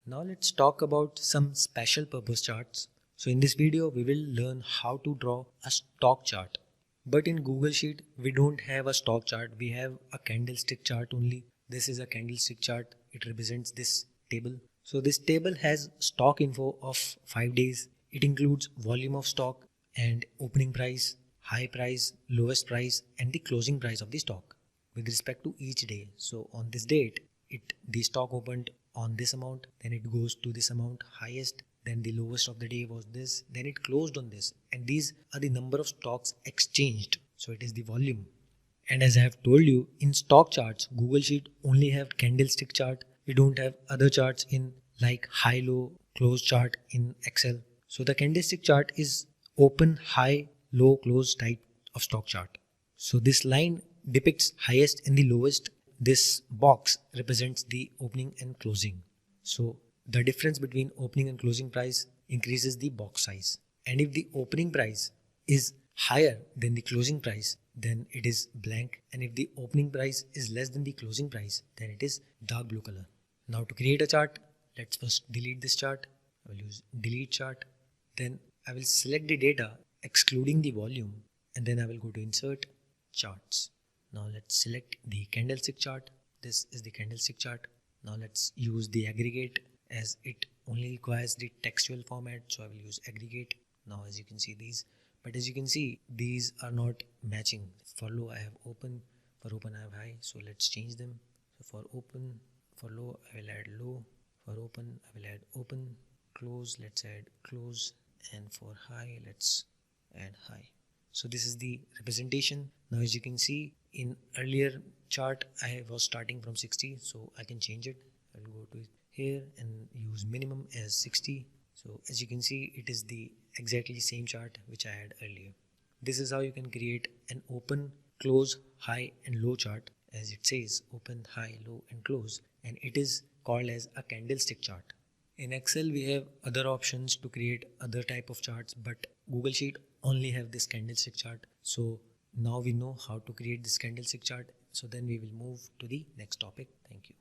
Now let's talk about some special purpose charts. So in this video we will learn how to draw a stock chart. But in Google Sheet we don't have a stock chart, we have a candlestick chart only. This is a candlestick chart, it represents this table. So this table has stock info of 5 days. It includes volume of stock and opening price, high price, lowest price and the closing price of the stock with respect to each day. So on this date the stock opened on this amount, then it goes to this amount highest, then the lowest of the day was this, then it closed on this, and these are the number of stocks exchanged. So it is the volume. And as I have told you, in stock charts Google Sheet only have candlestick chart. We don't have other charts in like high low close chart in Excel. So the candlestick chart is open high low close type of stock chart. So this line depicts highest and the lowest. This box represents the opening and closing. So the difference between opening and closing price increases the box size. And if the opening price is higher than the closing price, then it is blank. And if the opening price is less than the closing price, then it is dark blue color. Now to create a chart, let's first delete this chart. I will use delete chart. Then I will select the data excluding the volume, and then I will go to insert charts. Now let's select the candlestick chart. This is the candlestick chart. Now let's use the aggregate as it only requires the textual format. So I will use aggregate. Now as you can see these, but as you can see these are not matching. For low I have open, for open I have high. So let's change them. So for open, for low I will add low, for open I will add open, close let's add close, and for high let's add high. So this is the representation. Now as you can see in earlier chart I was starting from 60, so I can change it. I will go to here and use minimum as 60. So as you can see it is the exactly same chart which I had earlier. This is how you can create an open, close, high and low chart, as it says open, high, low and close, and it is called as a candlestick chart. In Excel we have other options to create other type of charts, but Google Sheet only have this candlestick chart. So now we know how to create this candlestick chart. So then we will move to the next topic. Thank you.